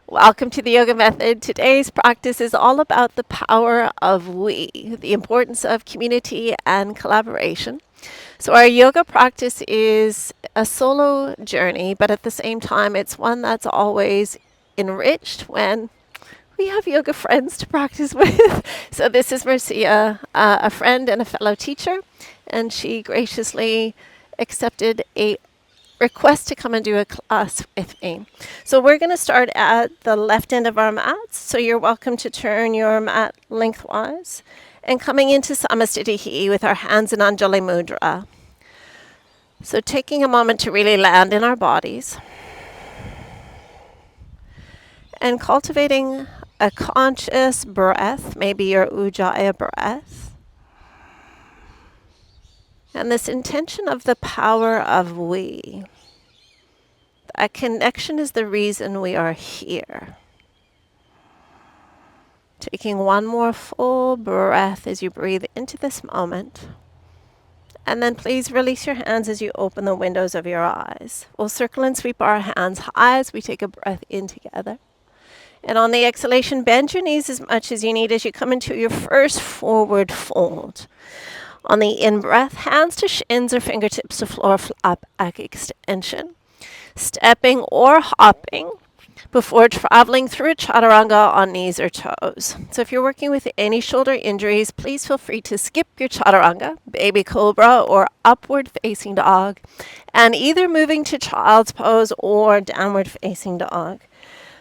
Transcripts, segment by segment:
Welcome to the Yoga Method. Today's practice is all about the power of we, the importance of community and collaboration. So our yoga practice is a solo journey, but at the same time, it's one that's always enriched when we have yoga friends to practice with. So this is Mercia, a friend and a fellow teacher, and she graciously accepted a request to come and do a class with me. So we're going to start at the left end of our mats. So you're welcome to turn your mat lengthwise and coming into Samastitihi with our hands in Anjali Mudra. So taking a moment to really land in our bodies and cultivating a conscious breath, maybe your Ujjayi breath. And this intention of the power of we. That connection is the reason we are here. Taking one more full breath as you breathe into this moment. And then please release your hands as you open the windows of your eyes. We'll circle and sweep our hands high as we take a breath in together. And on the exhalation, bend your knees as much as you need as you come into your first forward fold. On the in-breath, hands to shins or fingertips to floor, flat back extension. Stepping or hopping before traveling through a chaturanga on knees or toes. So if you're working with any shoulder injuries, please feel free to skip your chaturanga, baby cobra, or upward facing dog, and either moving to child's pose or downward facing dog.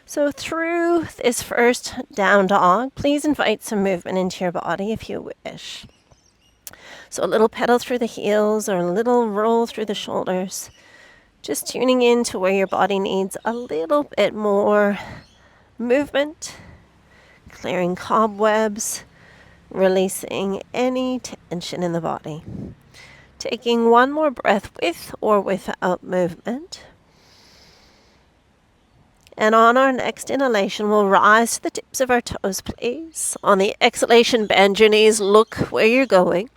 So through this first down dog, please invite some movement into your body if you wish. So a little pedal through the heels or a little roll through the shoulders. Just tuning in to where your body needs a little bit more movement, clearing cobwebs, releasing any tension in the body. Taking one more breath with or without movement. And on our next inhalation, we'll rise to the tips of our toes, please. On the exhalation, bend your knees, look where you're going.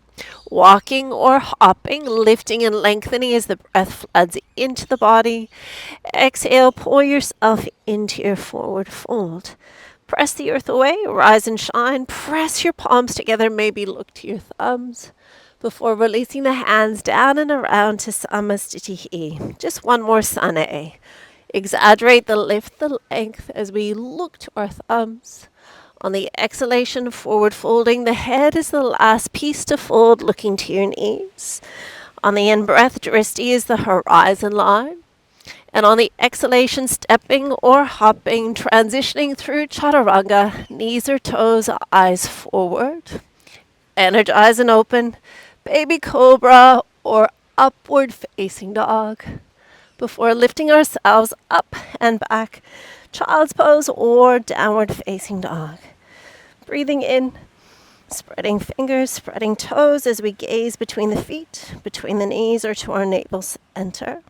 Walking or hopping, lifting and lengthening as the breath floods into the body. Exhale, pull yourself into your forward fold. Press the earth away, rise and shine. Press your palms together, maybe look to your thumbs before releasing the hands down and around to Samastitihi. Just one more Sana. Exaggerate the lift, the length as we look to our thumbs. On the exhalation, forward folding, the head is the last piece to fold, looking to your knees. On the in-breath, Dristi is the horizon line. And on the exhalation, stepping or hopping, transitioning through chaturanga, knees or toes, eyes forward. Energize and open, baby cobra or upward facing dog. Before lifting ourselves up and back, child's pose or downward facing dog. Breathing in, spreading fingers, spreading toes as we gaze between the feet, between the knees or to our navel center.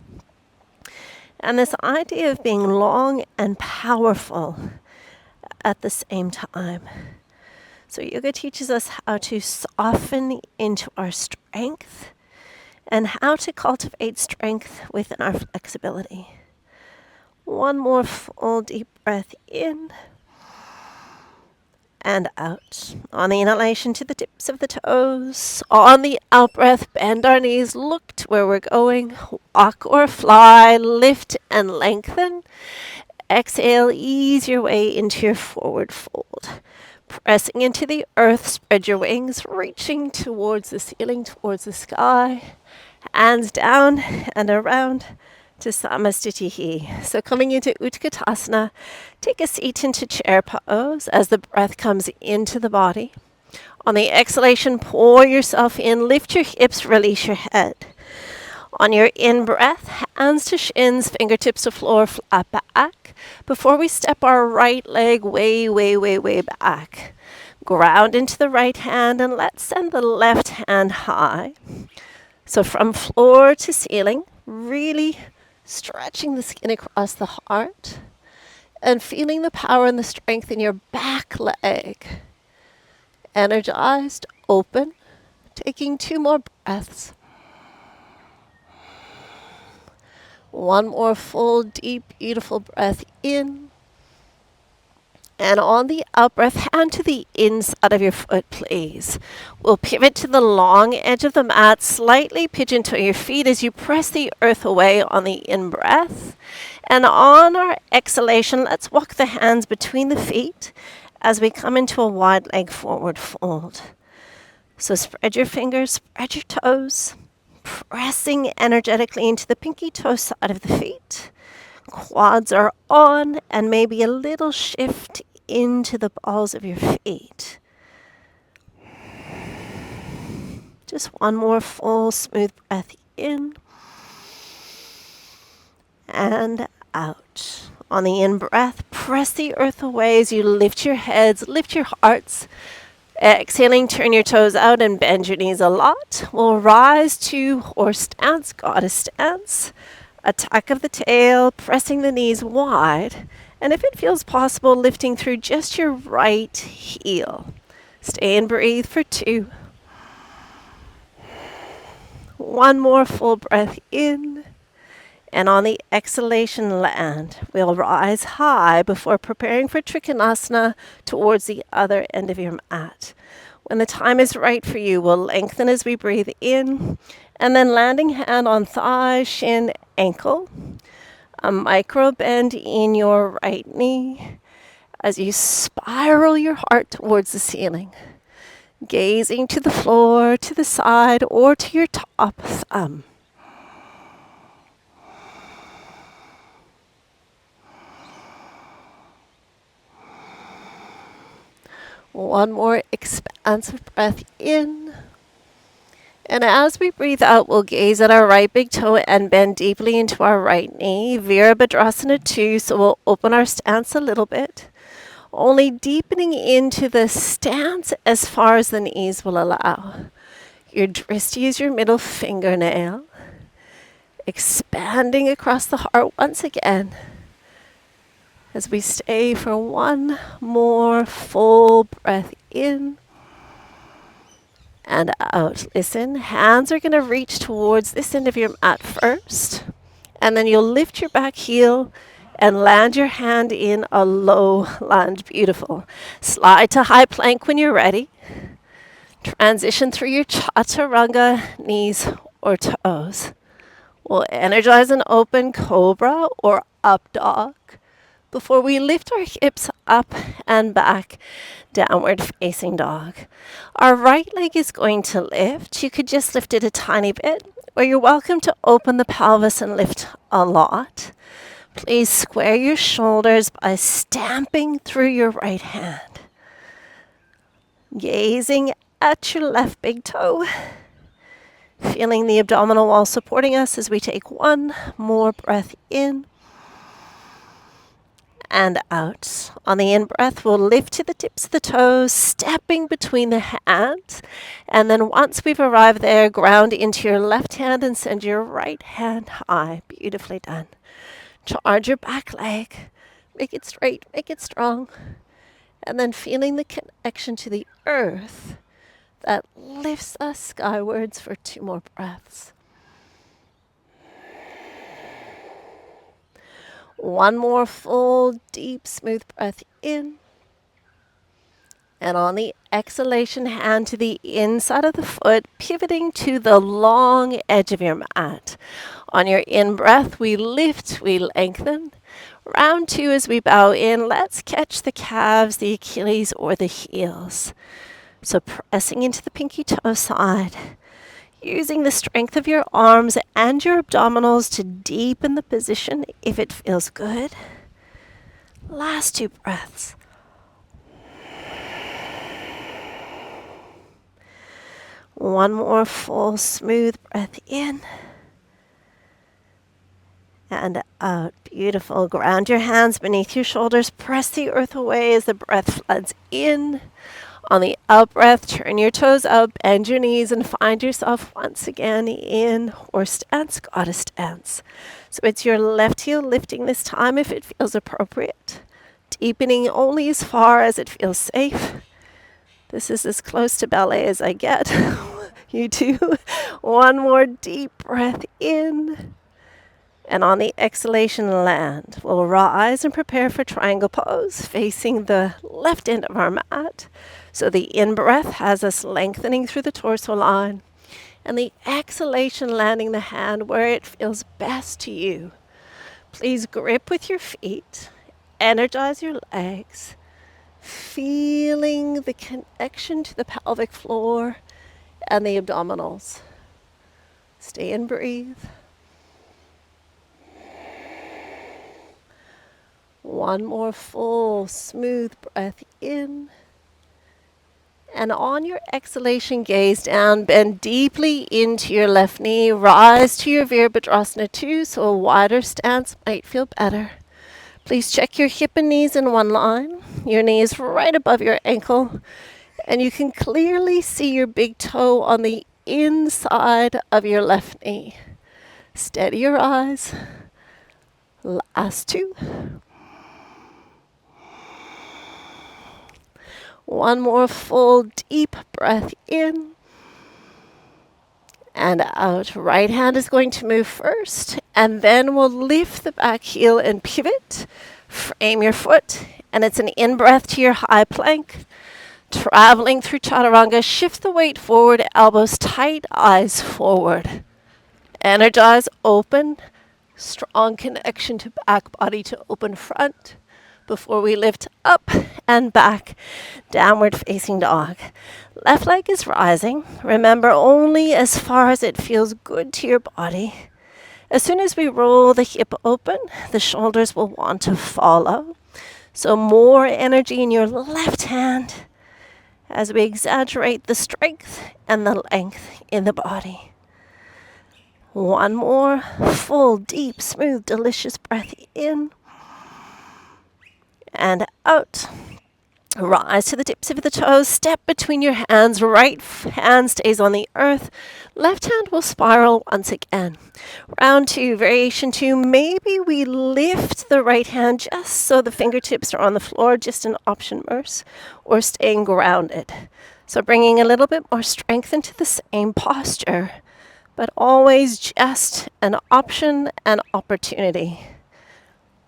And this idea of being long and powerful at the same time. So yoga teaches us how to soften into our strength and how to cultivate strength within our flexibility. One more full deep breath in and out. On the inhalation, to the tips of the toes. On the out breath, bend our knees, look to where we're going. Walk or fly, lift and lengthen. Exhale, ease your way into your forward fold. Pressing into the earth, spread your wings, reaching towards the ceiling, towards the sky. Hands down and around to Samastitihi. So coming into Utkatasana, take a seat into chair pose as the breath comes into the body. On the exhalation, pour yourself in, lift your hips, release your head. On your in-breath, hands to shins, fingertips to floor, flat back. Before we step our right leg way, way, way, way back. Ground into the right hand and let's send the left hand high. So from floor to ceiling, really stretching the skin across the heart and feeling the power and the strength in your back leg. Energized, open, taking 2 more breaths. One more full, deep, beautiful breath in And on the out breath, hand to the inside of your foot, please. We'll pivot to the long edge of the mat, slightly pigeon toe your feet as you press the earth away on the in-breath. And on our exhalation, let's walk the hands between the feet as we come into a wide leg forward fold. So spread your fingers, spread your toes, pressing energetically into the pinky toe side of the feet. Quads are on, and maybe a little shift into the balls of your feet. Just one more full, smooth breath in and out. On the in-breath, press the earth away as you lift your heads, lift your hearts. Exhaling, turn your toes out and bend your knees a lot. We'll rise to horse stance, goddess stance. Attack of the tail, pressing the knees wide. And if it feels possible, lifting through just your right heel. Stay and breathe for 2. One more full breath in. And on the exhalation, land. We'll rise high before preparing for Trikonasana towards the other end of your mat. When the time is right for you, we'll lengthen as we breathe in. And then landing hand on thigh, shin, ankle. A micro bend in your right knee as you spiral your heart towards the ceiling. Gazing to the floor, to the side, or to your top thumb. One more expansive breath in. And as we breathe out, we'll gaze at our right big toe and bend deeply into our right knee. Virabhadrasana 2, so we'll open our stance a little bit. Only deepening into the stance as far as the knees will allow. Your drishti is your middle fingernail. Expanding across the heart once again. As we stay for one more full breath in. And out. Listen, hands are going to reach towards this end of your mat first. And then you'll lift your back heel and land your hand in a low lunge. Beautiful. Slide to high plank when you're ready. Transition through your chaturanga, knees or toes. We'll energize an open cobra or up dog before we lift our hips up and back, downward facing dog. Our right leg is going to lift. You could just lift it a tiny bit, or you're welcome to open the pelvis and lift a lot. Please square your shoulders by stamping through your right hand. Gazing at your left big toe. Feeling the abdominal wall supporting us as we take one more breath in. And out. On the in-breath, we'll lift to the tips of the toes, stepping between the hands. And then once we've arrived there, ground into your left hand and send your right hand high. Beautifully done. Charge your back leg. Make it straight, make it strong. And then feeling the connection to the earth that lifts us skywards for 2 more breaths. One more full, deep, smooth breath in. And on the exhalation, hand to the inside of the foot, pivoting to the long edge of your mat. On your in-breath, we lift, we lengthen. Round 2 as we bow in, let's catch the calves, the Achilles, or the heels. So pressing into the pinky toe side. Using the strength of your arms and your abdominals to deepen the position if it feels good. Last 2 breaths. One more full, smooth breath in. And out. Beautiful. Ground your hands beneath your shoulders. Press the earth away as the breath floods in. On the out breath, turn your toes up, bend your knees, and find yourself once again in horse stance, goddess stance. So it's your left heel lifting this time if it feels appropriate. Deepening only as far as it feels safe. This is as close to ballet as I get. You too. One more deep breath in. And on the exhalation, land. We'll rise and prepare for triangle pose, facing the left end of our mat. So the in-breath has us lengthening through the torso line. And the exhalation, landing the hand where it feels best to you. Please grip with your feet. Energize your legs. Feeling the connection to the pelvic floor and the abdominals. Stay and breathe. One more full, smooth breath in. And on your exhalation, gaze down, bend deeply into your left knee. Rise to your Virabhadrasana 2, so a wider stance might feel better. Please check your hip and knees in one line. Your knee is right above your ankle. And you can clearly see your big toe on the inside of your left knee. Steady your eyes. Last 2. One more full deep breath in and out. Right hand is going to move first, and then we'll lift the back heel and pivot. Frame your foot, and it's an in-breath to your high plank. Traveling through chaturanga, shift the weight forward, elbows tight, eyes forward. Energize, open, strong connection to back body to open front. Before we lift up and back, downward facing dog. Left leg is rising. Remember, only as far as it feels good to your body. As soon as we roll the hip open, the shoulders will want to follow. So more energy in your left hand as we exaggerate the strength and the length in the body. One more full, deep, smooth, delicious breath in. And out. Rise to the tips of the toes. Step between your hands. Right hand stays on the earth. Left hand will spiral once again. Round 2, variation 2. Maybe we lift the right hand just so the fingertips are on the floor, just an option, Merce, or staying grounded. So bringing a little bit more strength into the same posture, but always just an option and opportunity.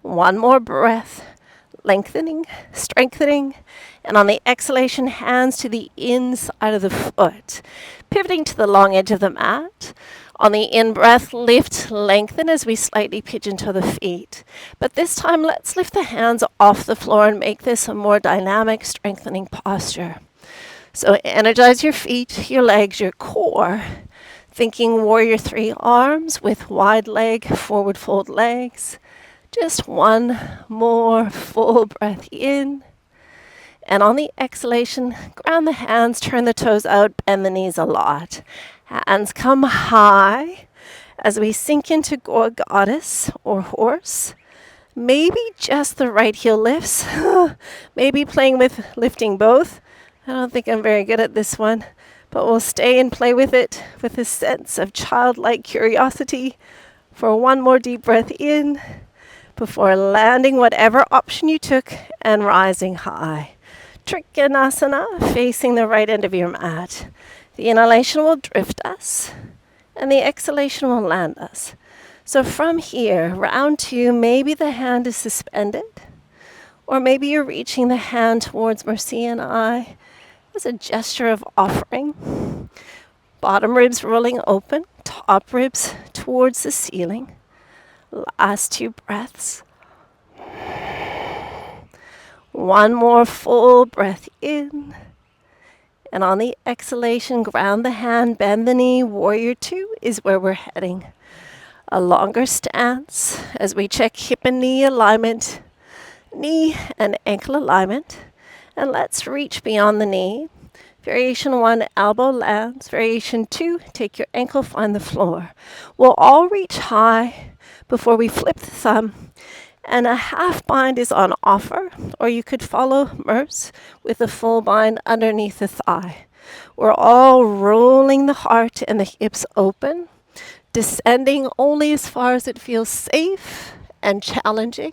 One more breath. Lengthening, strengthening, and on the exhalation, hands to the inside of the foot. Pivoting to the long edge of the mat. On the in-breath, lift, lengthen as we slightly pigeon toe the feet. But this time, let's lift the hands off the floor and make this a more dynamic, strengthening posture. So energize your feet, your legs, your core. Thinking warrior 3 arms with wide leg, forward fold legs. Just one more full breath in. And on the exhalation, ground the hands, turn the toes out, bend the knees a lot. Hands come high as we sink into goddess or horse. Maybe just the right heel lifts. Maybe playing with lifting both. I don't think I'm very good at this one, but we'll stay and play with it with a sense of childlike curiosity for one more deep breath in. Before landing whatever option you took and rising high. Trikonasana, facing the right end of your mat. The inhalation will drift us, and the exhalation will land us. So from here, round 2, maybe the hand is suspended, or maybe you're reaching the hand towards Mercia and I as a gesture of offering. Bottom ribs rolling open, top ribs towards the ceiling. Last 2 breaths. One more full breath in. And on the exhalation, ground the hand, bend the knee. Warrior 2 is where we're heading. A longer stance as we check hip and knee alignment, knee and ankle alignment. And let's reach beyond the knee. Variation 1, elbow lands. Variation 2, take your ankle, find the floor. We'll all reach high before we flip the thumb, and a half bind is on offer, or you could follow Merce with a full bind underneath the thigh. We're all rolling the heart and the hips open, descending only as far as it feels safe and challenging.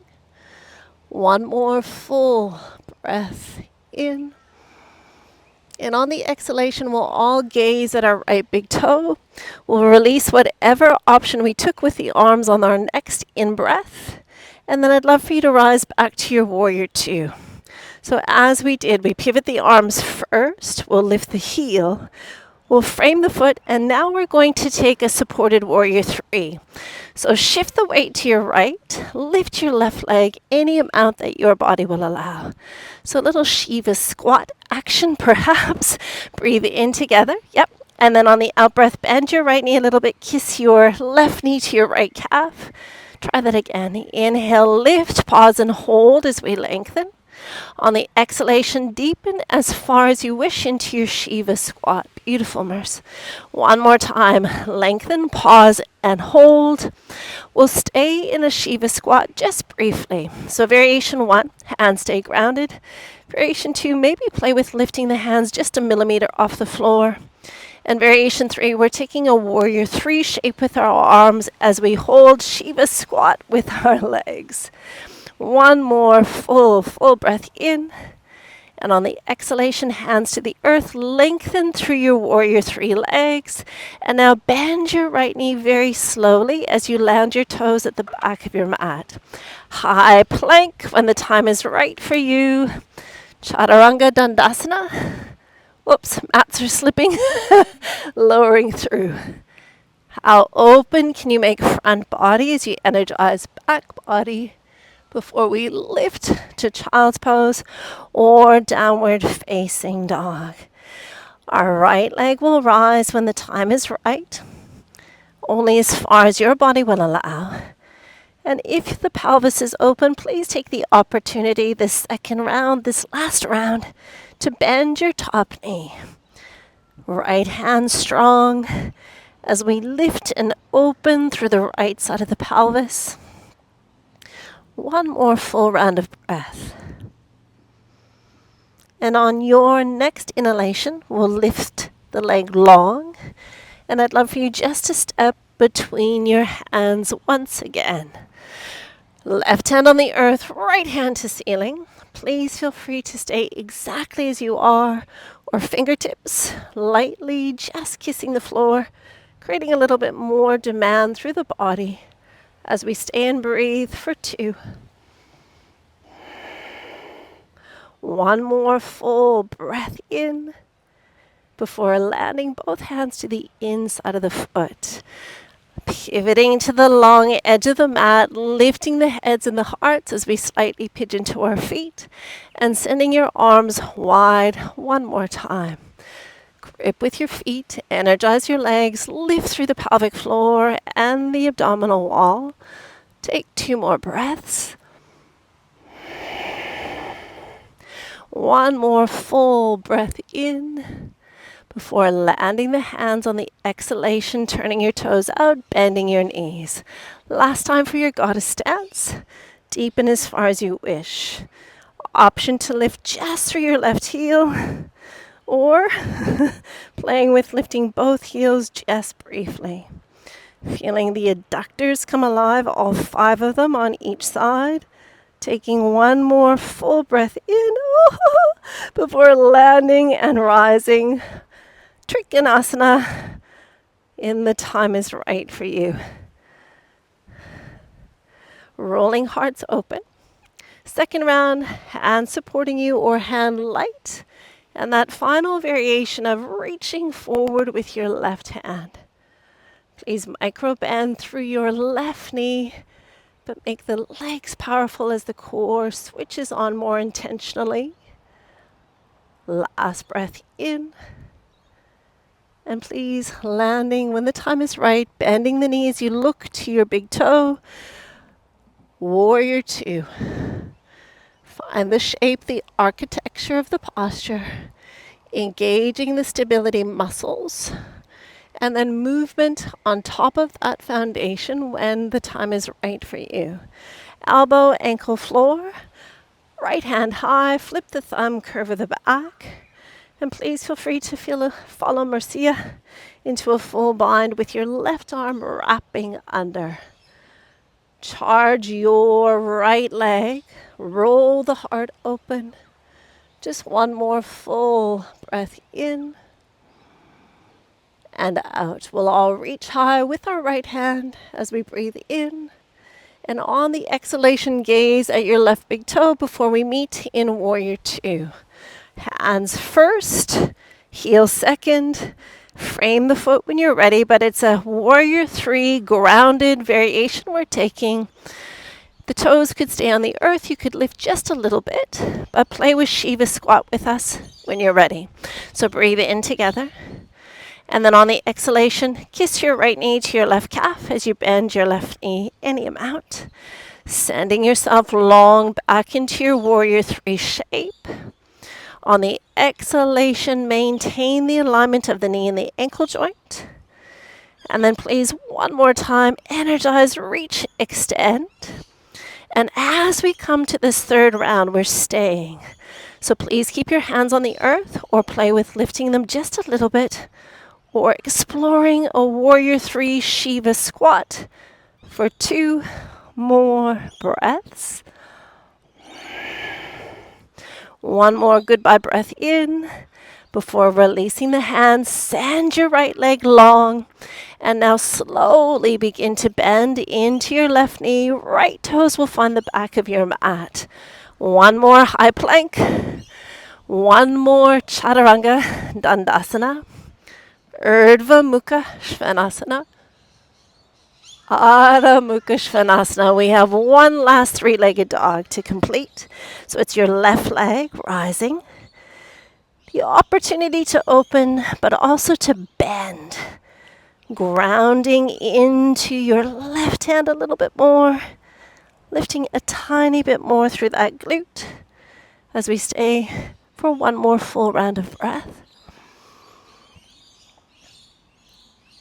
One more full breath in, And on the exhalation, we'll all gaze at our right big toe. We'll release whatever option we took with the arms on our next in-breath. And then I'd love for you to rise back to your warrior two. So as we did, we pivot the arms first. We'll lift the heel. We'll frame the foot, and now we're going to take a supported warrior three. So shift the weight to your right, lift your left leg any amount that your body will allow. So a little Shiva squat action perhaps. Breathe in together, yep. And then on the out breath, bend your right knee a little bit, kiss your left knee to your right calf. Try that again. Inhale, lift, pause and hold as we lengthen. On the exhalation, deepen as far as you wish into your Shiva squat. Beautiful, Merce. One more time. Lengthen, pause, and hold. We'll stay in a Shiva squat just briefly. So variation 1, hands stay grounded. Variation 2, maybe play with lifting the hands just a millimeter off the floor. And variation 3, we're taking a warrior 3 shape with our arms as we hold Shiva squat with our legs. One more full breath in. And on the exhalation, hands to the earth, lengthen through your warrior 3 legs. And now bend your right knee very slowly as you land your toes at the back of your mat. High plank when the time is right for you. Chaturanga Dandasana. Whoops, mats are slipping. Lowering through. How open can you make front body as you energize back body before we lift to child's pose or downward facing dog. Our right leg will rise when the time is right, only as far as your body will allow. And if the pelvis is open, please take the opportunity this second round, this last round, to bend your top knee. Right hand strong as we lift and open through the right side of the pelvis. One more full round of breath. And on your next inhalation, we'll lift the leg long. And I'd love for you just to step between your hands once again. Left hand on the earth, right hand to ceiling. Please feel free to stay exactly as you are, or fingertips lightly just kissing the floor, creating a little bit more demand through the body as we stay and breathe for 2. One more full breath in before landing both hands to the inside of the foot. Pivoting to the long edge of the mat, lifting the heads and the hearts as we slightly pigeon to our feet, and sending your arms wide one more time. Grip with your feet, energize your legs, lift through the pelvic floor and the abdominal wall. Take 2 more breaths. One more full breath in before landing the hands on the exhalation, turning your toes out, bending your knees. Last time for your goddess stance. Deepen as far as you wish. Option to lift just through your left heel, or playing with lifting both heels just briefly. Feeling the adductors come alive, all 5 of them on each side. Taking one more full breath in before landing and rising. Trikonasana in the time is right for you. Rolling hearts open. Second round, hand supporting you or hand light. And that final variation of reaching forward with your left hand. Please micro bend through your left knee, but make the legs powerful as the core switches on more intentionally. Last breath in. And please, landing when the time is right, bending the knees, you look to your big toe. Warrior 2. Find the shape, the architecture of the posture, engaging the stability muscles, and then movement on top of that foundation when the time is right for you. Elbow, ankle, floor, right hand high, flip the thumb, curve of the back. And please feel free to follow Mercia into a full bind with your left arm wrapping under. Charge your right leg, roll the heart open, Just one more full breath in and out. We'll all reach high with our right hand as we breathe in. And on the exhalation, gaze at your left big toe before we meet in Warrior Two. Hands first, heel second. Frame the foot when you're ready, but it's a Warrior Three grounded variation we're taking. The toes could stay on the earth. You could lift just a little bit, but play with Shiva squat with us when you're ready. So breathe in together. And then on the exhalation, kiss your right knee to your left calf as you bend your left knee any amount. Sending yourself long back into your Warrior Three shape. On the exhalation, maintain the alignment of the knee and the ankle joint. And then please, one more time, energize, reach, extend. And as we come to this third round, we're staying. So please keep your hands on the earth or play with lifting them just a little bit or exploring a Warrior Three Shiva squat for 2 more breaths. One more goodbye breath in before releasing the hands. Send your right leg long. And now slowly begin to bend into your left knee. Right toes will find the back of your mat. One more high plank. One more chaturanga dandasana. Urdhva Mukha Svanasana. Adho Mukha Svanasana. We have one last three-legged dog to complete. So it's your left leg rising. The opportunity to open, but also to bend. Grounding into your left hand a little bit more. Lifting a tiny bit more through that glute as we stay for one more full round of breath.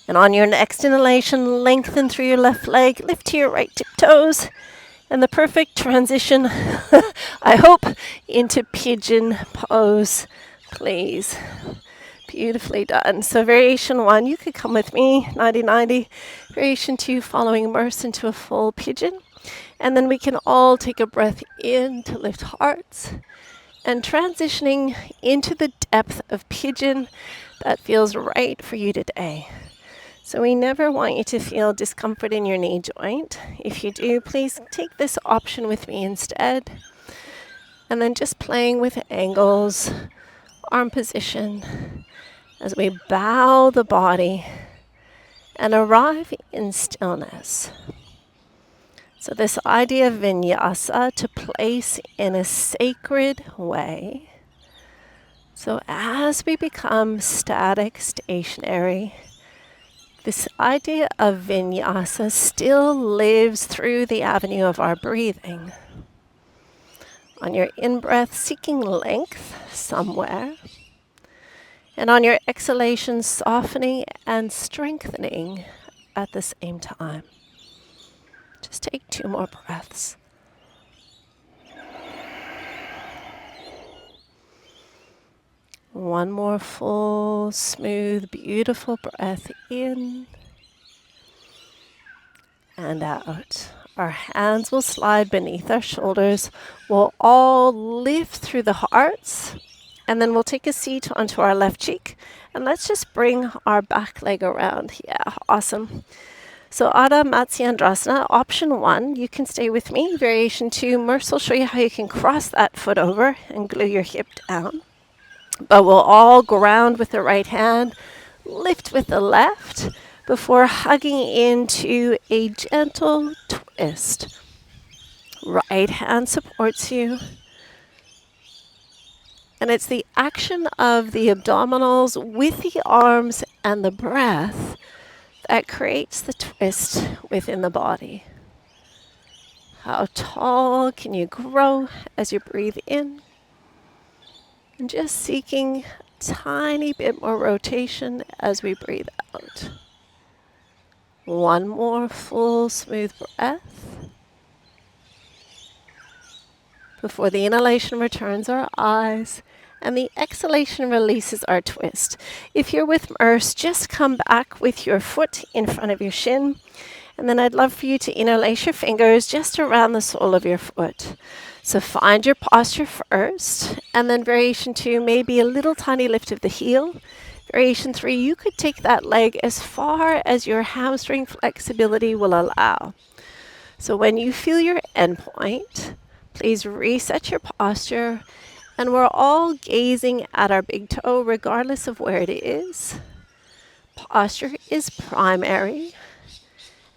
And on your next inhalation, lengthen through your left leg, lift to your right tiptoes, and the perfect transition, I hope, into pigeon pose, please. Beautifully done. So variation 1, you could come with me, 90-90. Variation 2, following immerse into a full pigeon. And then we can all take a breath in to lift hearts. And transitioning into the depth of pigeon that feels right for you today. So we never want you to feel discomfort in your knee joint. If you do, please take this option with me instead. And then just playing with angles, arm position, as we bow the body and arrive in stillness. So this idea of vinyasa, to place in a sacred way. So as we become static, stationary, this idea of vinyasa still lives through the avenue of our breathing. On your in-breath, seeking length somewhere. And on your exhalation, softening and strengthening at the same time. Just take 2 more breaths. One more full, smooth, beautiful breath in and out. Our hands will slide beneath our shoulders. We'll all lift through the hearts. And then we'll take a seat onto our left cheek. And let's just bring our back leg around. Yeah, awesome. So Adho Matsyendrasana, option 1, you can stay with me. Variation 2, Mercia will show you how you can cross that foot over and glue your hip down. But we'll all ground with the right hand, lift with the left, before hugging into a gentle twist. Right hand supports you. And it's the action of the abdominals with the arms and the breath that creates the twist within the body. How tall can you grow as you breathe in? And just seeking a tiny bit more rotation as we breathe out. One more full, smooth breath. Before the inhalation returns our eyes, and the exhalation releases our twist. If you're with Merce, just come back with your foot in front of your shin, And then I'd love for you to interlace your fingers just around the sole of your foot. So find your posture first, and then variation 2, maybe a little tiny lift of the heel. Variation 3, you could take that leg as far as your hamstring flexibility will allow. So when you feel your end point, please reset your posture, and we're all gazing at our big toe regardless of where it is. Posture is primary.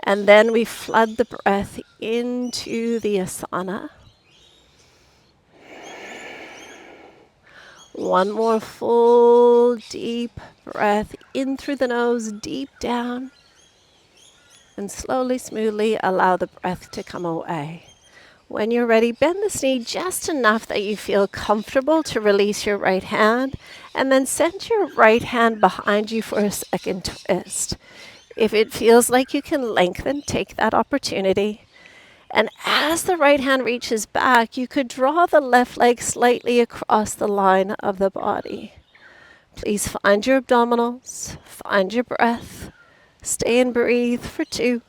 And then we flood the breath into the asana. One more full deep breath in through the nose, deep down. And slowly, smoothly allow the breath to come away. When you're ready, bend this knee just enough that you feel comfortable to release your right hand. And then send your right hand behind you for a second twist. If it feels like you can lengthen, take that opportunity. And as the right hand reaches back, you could draw the left leg slightly across the line of the body. Please find your abdominals, find your breath, stay and breathe for 2.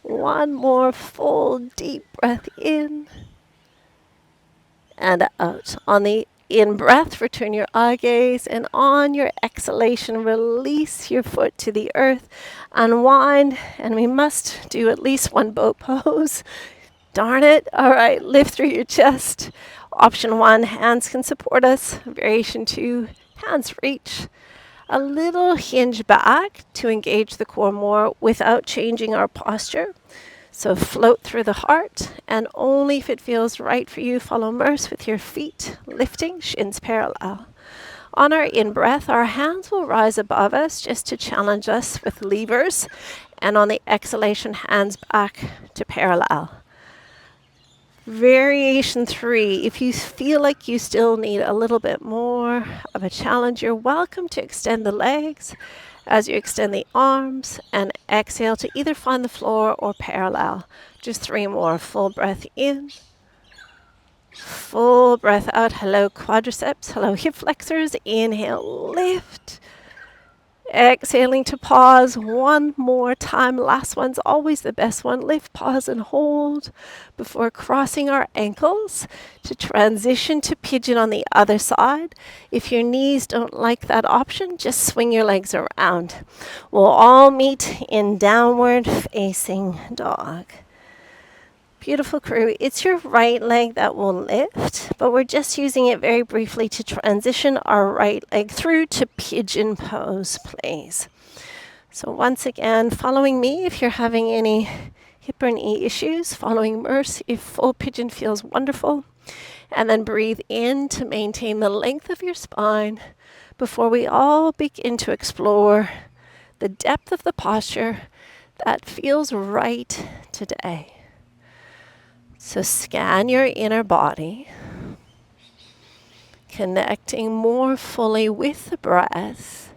One more full deep breath in and out. On the in breath, return your eye gaze, and on your exhalation, release your foot to the earth, unwind, and we must do at least one boat pose. Darn it. All right, lift through your chest. Option 1, hands can support us. Variation 2, hands reach. A little hinge back to engage the core more without changing our posture. So float through the heart, and only if it feels right for you, follow Merce with your feet lifting, shins parallel. On our in-breath, our hands will rise above us just to challenge us with levers, and on the exhalation, hands back to parallel. Variation 3, if you feel like you still need a little bit more of a challenge, you're welcome to extend the legs as you extend the arms and exhale to either find the floor or parallel. Just 3 more. Full breath in. Full breath out. Hello quadriceps. Hello hip flexors. Inhale, lift. Exhaling to pause one more time. Last one's always the best one. Lift, pause, and hold before crossing our ankles to transition to pigeon on the other side. If your knees don't like that option, just swing your legs around. We'll all meet in downward facing dog. Beautiful crew. It's your right leg that will lift, but we're just using it very briefly to transition our right leg through to pigeon pose, please. So once again, following me if you're having any hip or knee issues, following Merce if full pigeon feels wonderful, and then breathe in to maintain the length of your spine before we all begin to explore the depth of the posture that feels right today. So scan your inner body, connecting more fully with the breath.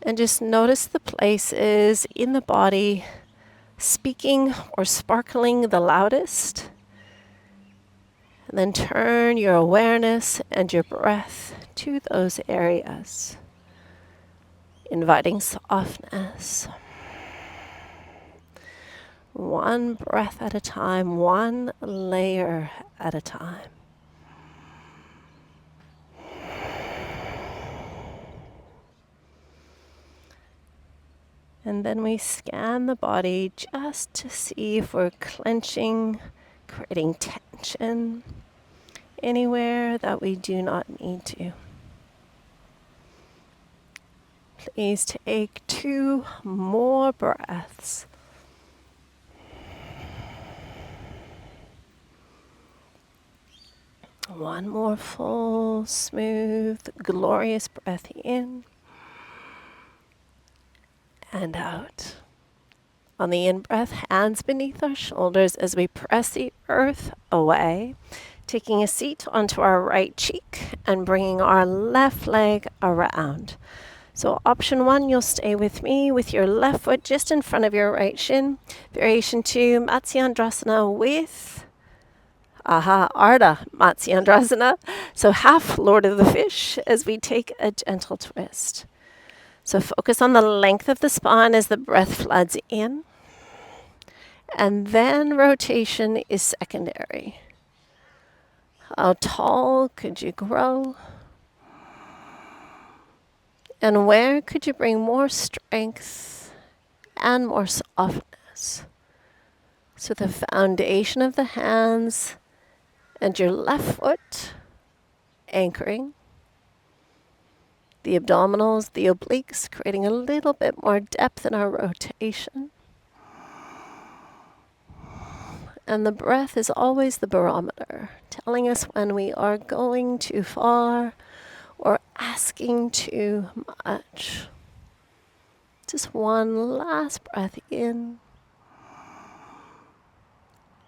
And just notice the places in the body speaking or sparkling the loudest. And then turn your awareness and your breath to those areas, inviting softness. One breath at a time, one layer at a time. And then we scan the body just to see if we're clenching, creating tension anywhere that we do not need to. Please take 2 more breaths. One more full, smooth, glorious breath in and out. On the in-breath, hands beneath our shoulders as we press the earth away, taking a seat onto our right cheek and bringing our left leg around. So option 1, you'll stay with me with your left foot just in front of your right shin. Variation 2, Matsyendrasana with Ardha Matsyendrasana. So half Lord of the Fish as we take a gentle twist. So focus on the length of the spine as the breath floods in. And then rotation is secondary. How tall could you grow? And where could you bring more strength and more softness? So the foundation of the hands and your left foot anchoring. The abdominals, the obliques, creating a little bit more depth in our rotation. And the breath is always the barometer, telling us when we are going too far or asking too much. Just one last breath in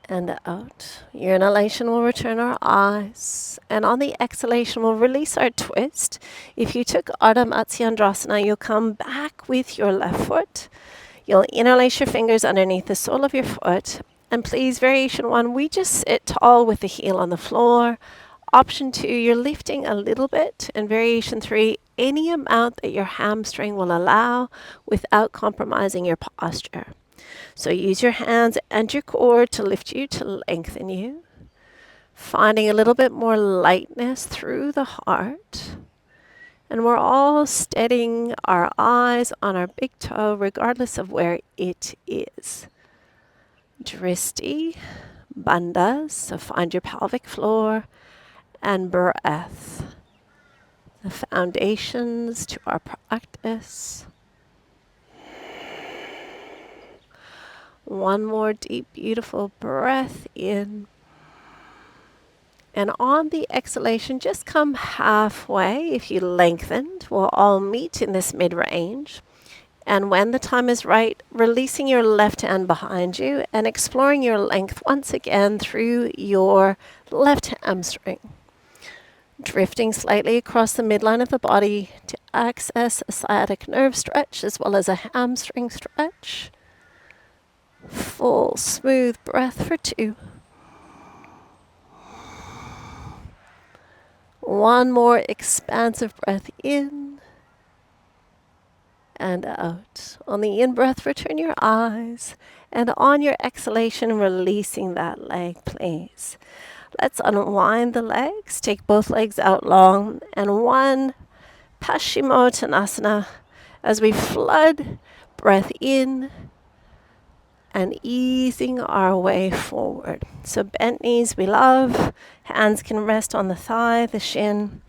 and out. Your inhalation will return our eyes, and on the exhalation we'll release our twist. If you took Ardha Matsyendrasana, you'll come back with your left foot. You'll interlace your fingers underneath the sole of your foot. And please, variation 1, we just sit tall with the heel on the floor. Option 2, you're lifting a little bit. And variation 3, any amount that your hamstring will allow without compromising your posture. So use your hands and your core to lift you, to lengthen you. Finding a little bit more lightness through the heart. And we're all steadying our eyes on our big toe, regardless of where it is. Dristi, bandhas, so find your pelvic floor, and breath. The foundations to our practice. One more deep, beautiful breath in. And on the exhalation, just come halfway. If you lengthened, we'll all meet in this mid-range. And when the time is right, releasing your left hand behind you and exploring your length once again through your left hamstring. Drifting slightly across the midline of the body to access a sciatic nerve stretch as well as a hamstring stretch. Full, smooth breath for 2. One more expansive breath in and out. On the in-breath, return your eyes. And on your exhalation, releasing that leg, please. Let's unwind the legs. Take both legs out long. And one Paschimottanasana as we flood breath in and easing our way forward. So bent knees we love. Hands can rest on the thigh, the shin.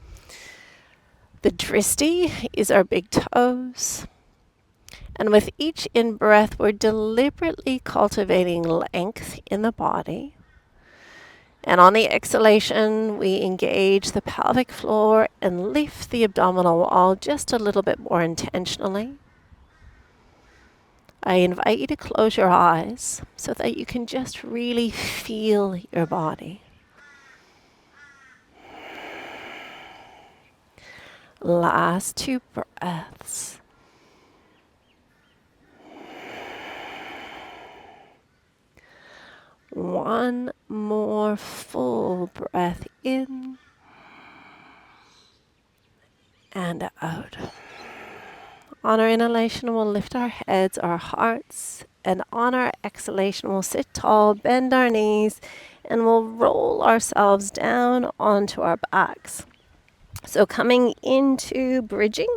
The dristi is our big toes. And with each in-breath, we're deliberately cultivating length in the body. And on the exhalation, we engage the pelvic floor and lift the abdominal wall just a little bit more intentionally. I invite you to close your eyes so that you can just really feel your body. Last 2 breaths. One more full breath in and out. On our inhalation, we'll lift our heads, our hearts, and on our exhalation, we'll sit tall, bend our knees, and we'll roll ourselves down onto our backs. So coming into bridging,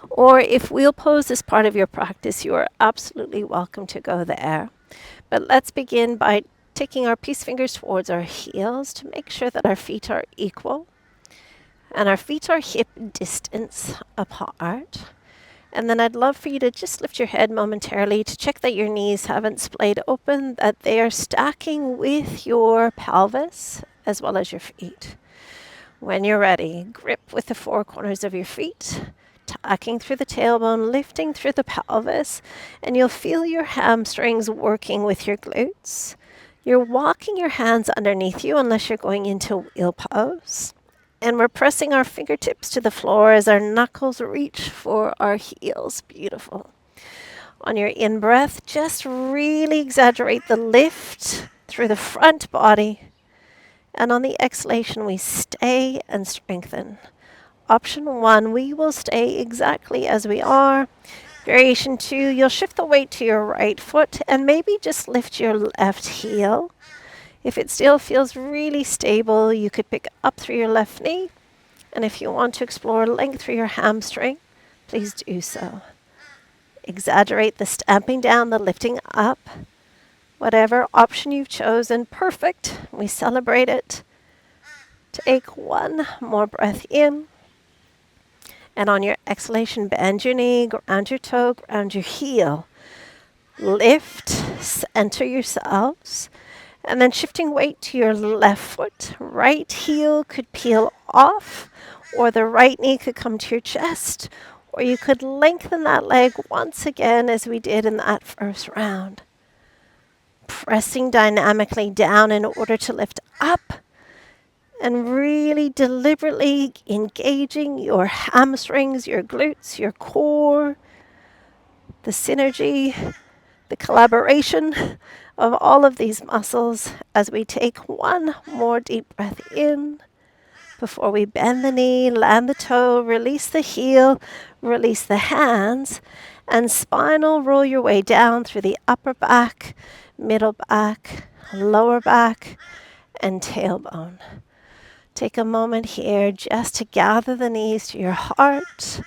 or if wheel pose is part of your practice, you are absolutely welcome to go there. But let's begin by taking our peace fingers towards our heels to make sure that our feet are equal. And our feet are hip distance apart. And then I'd love for you to just lift your head momentarily to check that your knees haven't splayed open, that they are stacking with your pelvis as well as your feet. When you're ready, grip with the 4 corners of your feet, tucking through the tailbone, lifting through the pelvis, and you'll feel your hamstrings working with your glutes. You're walking your hands underneath you unless you're going into wheel pose. And we're pressing our fingertips to the floor as our knuckles reach for our heels. Beautiful. On your in-breath, just really exaggerate the lift through the front body. And on the exhalation, we stay and strengthen option 1, we will stay exactly as we are. Variation 2, you'll shift the weight to your right foot and maybe just lift your left heel. If it still feels really stable, you could pick up through your left knee. And if you want to explore length through your hamstring, please do so. Exaggerate the stamping down, the lifting up. Whatever option you've chosen, perfect. We celebrate it. Take one more breath in. And on your exhalation, bend your knee, ground your toe, ground your heel. Lift, center yourselves. And then shifting weight to your left foot. Right heel could peel off, or the right knee could come to your chest, or you could lengthen that leg once again as we did in that first round. Pressing dynamically down in order to lift up, and really deliberately engaging your hamstrings, your glutes, your core, the synergy, the collaboration of all of these muscles as we take one more deep breath in before we bend the knee, land the toe, release the heel, release the hands, and spinal roll your way down through the upper back, middle back, lower back, and tailbone. Take a moment here just to gather the knees to your heart.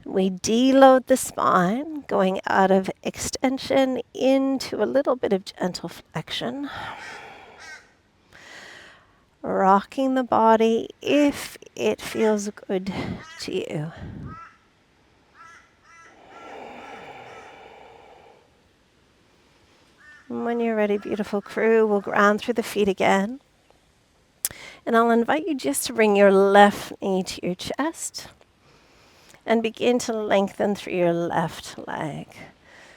We deload the spine, going out of extension into a little bit of gentle flexion. Rocking the body if it feels good to you. And when you're ready, beautiful crew, we'll ground through the feet again. And I'll invite you just to bring your left knee to your chest and begin to lengthen through your left leg.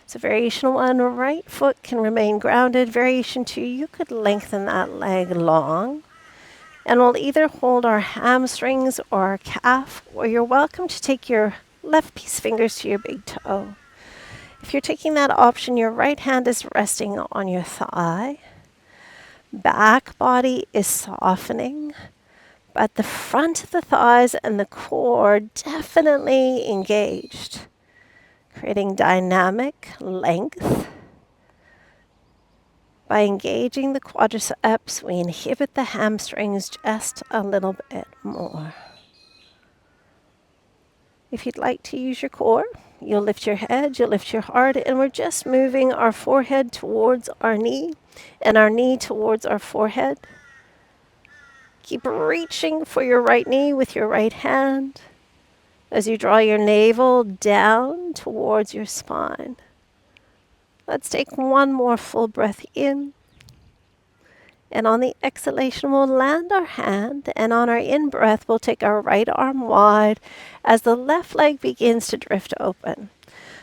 So variation 1, right foot can remain grounded. Variation 2, you could lengthen that leg long. And we'll either hold our hamstrings or our calf, or you're welcome to take your left piece fingers to your big toe. If you're taking that option, your right hand is resting on your thigh. Back body is softening, but the front of the thighs and the core definitely engaged, creating dynamic length. By engaging the quadriceps, we inhibit the hamstrings just a little bit more. If you'd like to use your core, you'll lift your head, you'll lift your heart, and we're just moving our forehead towards our knee and our knee towards our forehead. Keep reaching for your right knee with your right hand as you draw your navel down towards your spine. Let's take one more full breath in. And on the exhalation, we'll land our hand, and on our in-breath, we'll take our right arm wide as the left leg begins to drift open.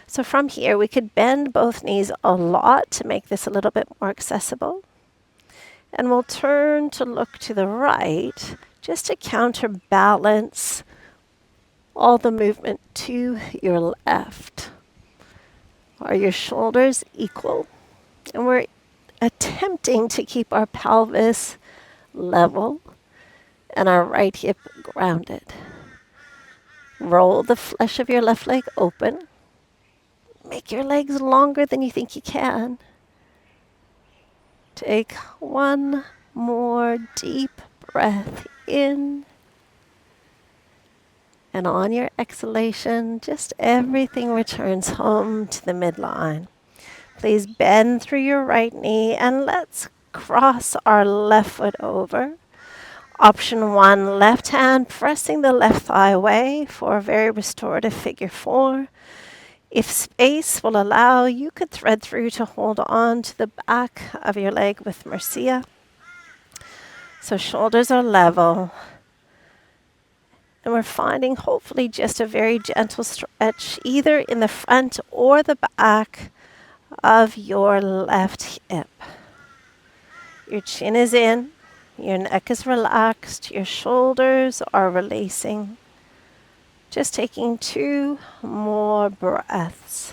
So from here, we could bend both knees a lot to make this a little bit more accessible. And we'll turn to look to the right just to counterbalance all the movement to your left. Are your shoulders equal? And we're attempting to keep our pelvis level and our right hip grounded. Roll the flesh of your left leg open. Make your legs longer than you think you can. Take one more deep breath in. And on your exhalation, just everything returns home to the midline. Please bend through your right knee and let's cross our left foot over. Option 1, left hand pressing the left thigh away for a very restorative figure 4. If space will allow, you could thread through to hold on to the back of your leg with Mercia. So shoulders are level. And we're finding hopefully just a very gentle stretch either in the front or the back of your left hip. Your chin is in, your neck is relaxed, your shoulders are releasing. Just taking 2 more breaths.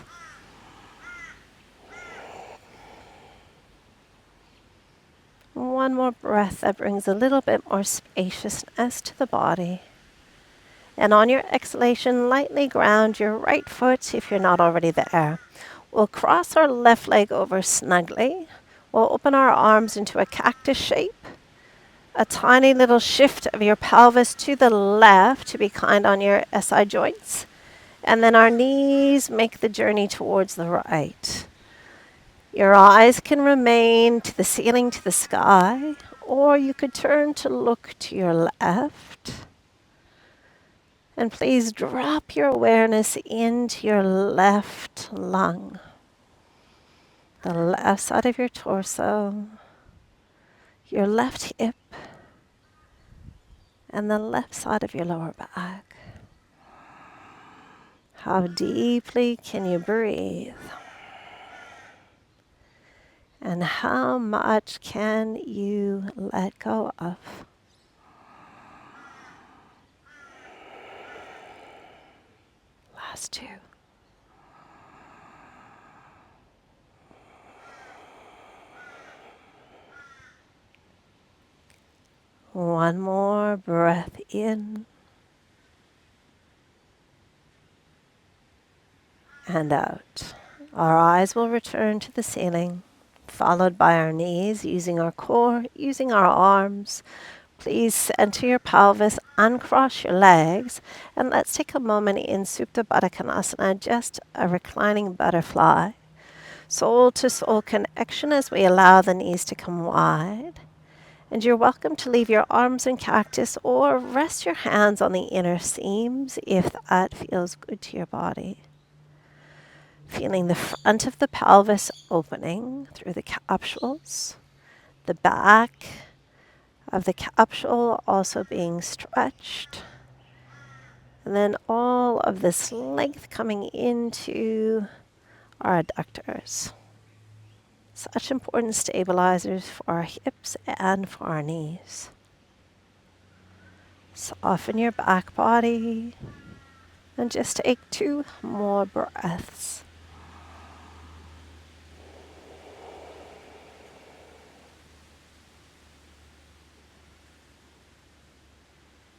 One more breath that brings a little bit more spaciousness to the body. And on your exhalation, lightly ground your right foot if you're not already there. We'll cross our left leg over snugly. We'll open our arms into a cactus shape. A tiny little shift of your pelvis to the left to be kind on your SI joints. And then our knees make the journey towards the right. Your eyes can remain to the ceiling, to the sky, or you could turn to look to your left. And please drop your awareness into your left lung, the left side of your torso, your left hip, and the left side of your lower back. How deeply can you breathe? And how much can you let go of? Last two. One more breath in and out. Our eyes will return to the ceiling, followed by our knees, using our core, using our arms. Please center your pelvis, uncross your legs, and let's take a moment in Supta Baddha Konasana, just a reclining butterfly. Soul to soul connection as we allow the knees to come wide. And you're welcome to leave your arms in cactus or rest your hands on the inner seams if that feels good to your body. Feeling the front of the pelvis opening through the capsules, the back of the capsule also being stretched, and then all of this length coming into our adductors. Such important stabilizers for our hips and for our knees. Soften your back body and just take 2 more breaths.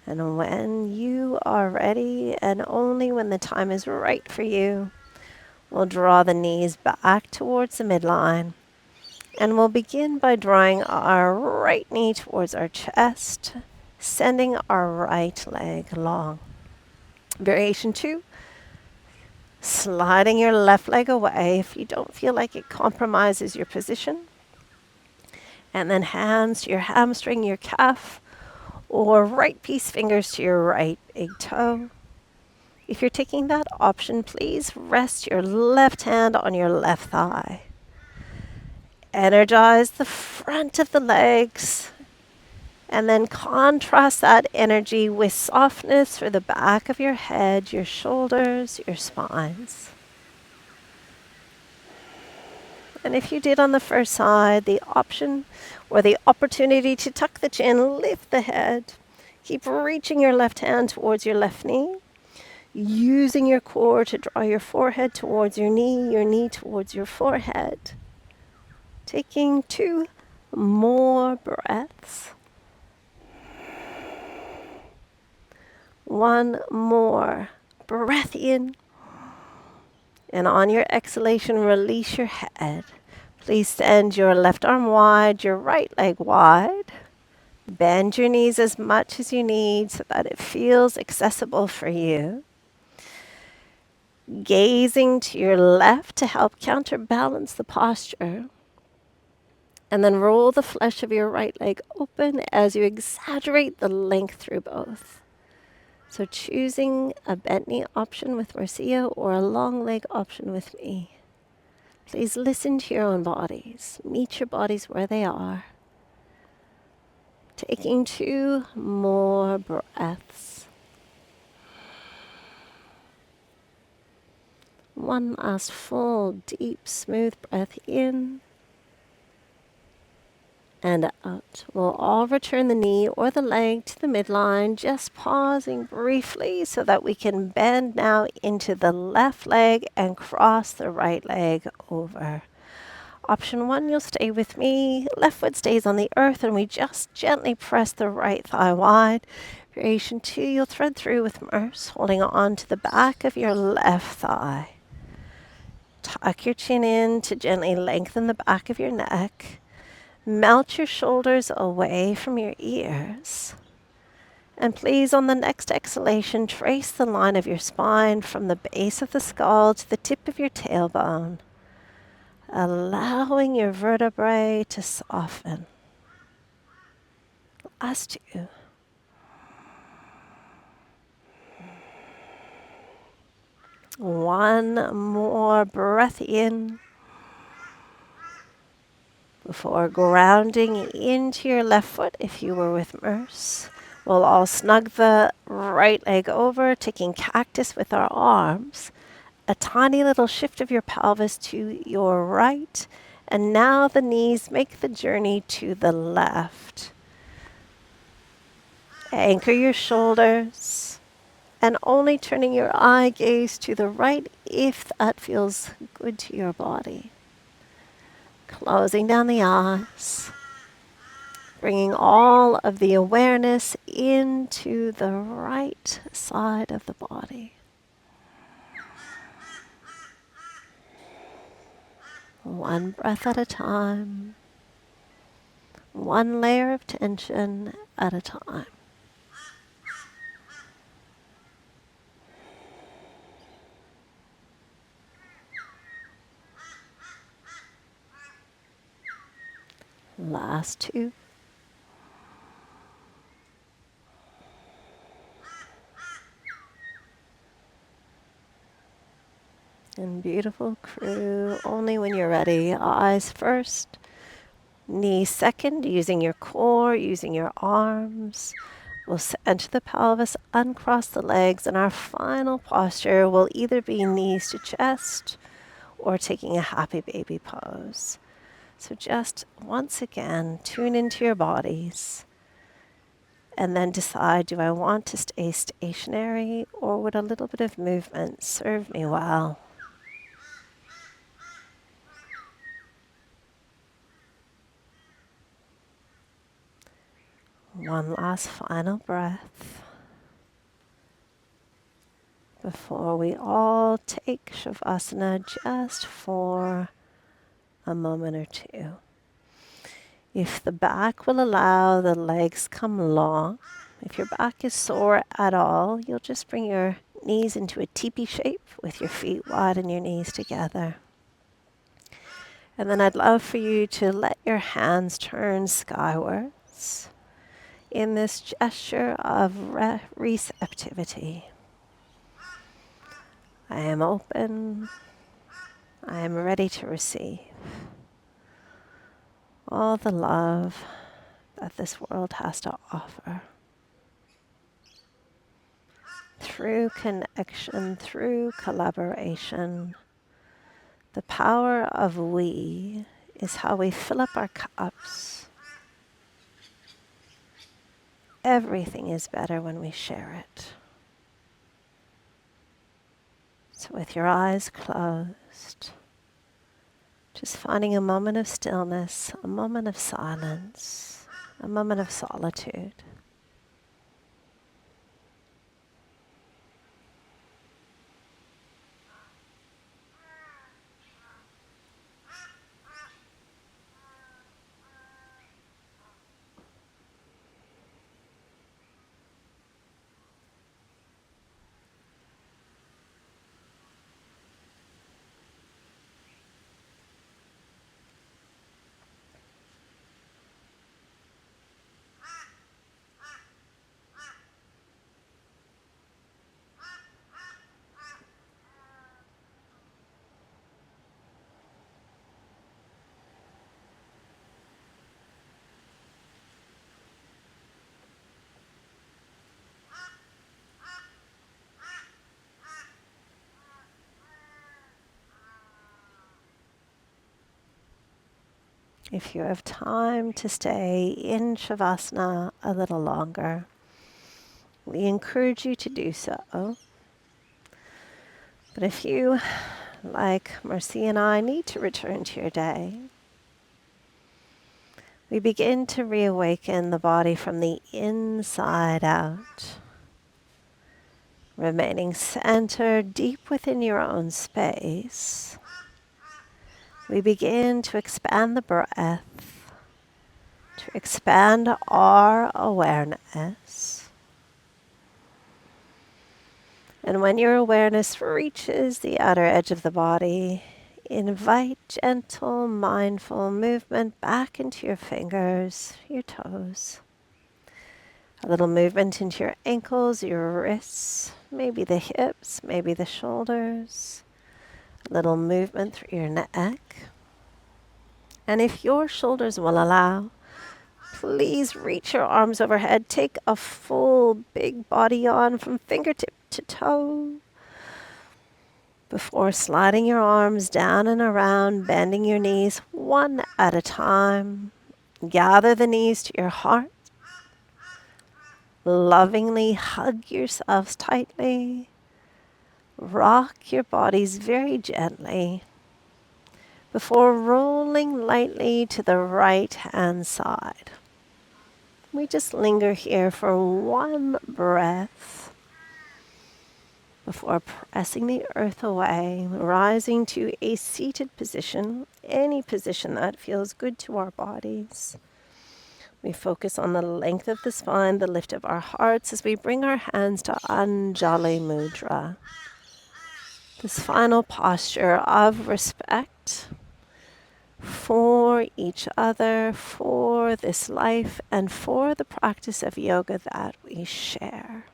And when you are ready, and only when the time is right for you, we'll draw the knees back towards the midline. And we'll begin by drawing our right knee towards our chest, sending our right leg long. Variation 2, sliding your left leg away if you don't feel like it compromises your position. And then hands to your hamstring, your calf, or right piece fingers to your right big toe. If you're taking that option, please rest your left hand on your left thigh. Energize the front of the legs, and then contrast that energy with softness for the back of your head, your shoulders, your spines. And if you did on the first side, the option or the opportunity to tuck the chin, lift the head, keep reaching your left hand towards your left knee, using your core to draw your forehead towards your knee towards your forehead. Taking 2 more breaths. 1 more breath in. And on your exhalation, release your head. Please send your left arm wide, your right leg wide. Bend your knees as much as you need so that it feels accessible for you. Gazing to your left to help counterbalance the posture. And then roll the flesh of your right leg open as you exaggerate the length through both. So choosing a bent knee option with Mercia or a long leg option with me. Please listen to your own bodies. Meet your bodies where they are. Taking 2 more breaths. 1 last full, deep, smooth breath in and out. We'll all return the knee or the leg to the midline, just pausing briefly so that we can bend now into the left leg and cross the right leg over. Option 1, you'll stay with me. Left foot stays on the earth and we just gently press the right thigh wide. If creation 2, you'll thread through with Merce, holding on to the back of your left thigh. Tuck your chin in to gently lengthen the back of your neck. Melt your shoulders away from your ears. And please, on the next exhalation, trace the line of your spine from the base of the skull to the tip of your tailbone, allowing your vertebrae to soften. Last 2. One more breath in before grounding into your left foot if you were with Merce. We'll all snug the right leg over, taking cactus with our arms. A tiny little shift of your pelvis to your right. And now the knees make the journey to the left. Anchor your shoulders and only turning your eye gaze to the right if that feels good to your body. Closing down the eyes. Bringing all of the awareness into the right side of the body. One breath at a time. One layer of tension at a time. Last 2. And beautiful crew, only when you're ready. Eyes first, knees second, using your core, using your arms. We'll center the pelvis, uncross the legs, and our final posture will either be knees to chest or taking a happy baby pose. So just once again, tune into your bodies and then decide, do I want to stay stationary or would a little bit of movement serve me well? One last final breath before we all take Savasana just for a moment or 2. If the back will allow, the legs come long. If your back is sore at all, you'll just bring your knees into a teepee shape with your feet wide and your knees together. And then I'd love for you to let your hands turn skywards in this gesture of receptivity. I am open. I am ready to receive all the love that this world has to offer. Through connection, through collaboration, the power of we is how we fill up our cups. Everything is better when we share it. So with your eyes closed, just finding a moment of stillness, a moment of silence, a moment of solitude. If you have time to stay in Shavasana a little longer, we encourage you to do so. But if you, like Mercia and I, need to return to your day, We begin to reawaken the body from the inside out, remaining centered deep within your own space. We begin to expand the breath, to expand our awareness. And when your awareness reaches the outer edge of the body, invite gentle, mindful movement back into your fingers, your toes. A little movement into your ankles, your wrists, maybe the hips, maybe the shoulders. A little movement through your neck. And if your shoulders will allow, please reach your arms overhead. Take a full big body yawn from fingertip to toe. Before sliding your arms down and around, bending your knees one at a time. Gather the knees to your heart. Lovingly hug yourselves tightly. Rock your bodies very gently before rolling lightly to the right hand side. We just linger here for one breath before pressing the earth away, rising to a seated position, any position that feels good to our bodies. We focus on the length of the spine, the lift of our hearts as we bring our hands to Anjali Mudra. This final posture of respect for each other, for this life, and for the practice of yoga that we share.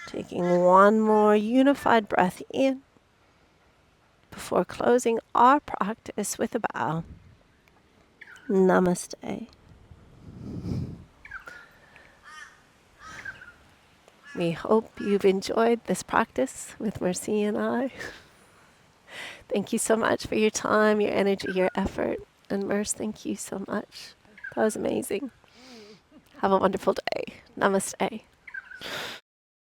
Taking one more unified breath in before closing our practice with a bow. Namaste. We hope you've enjoyed this practice with Mercia and I. Thank you so much for your time, your energy, your effort. And Merce, thank you so much. That was amazing. Have a wonderful day. Namaste.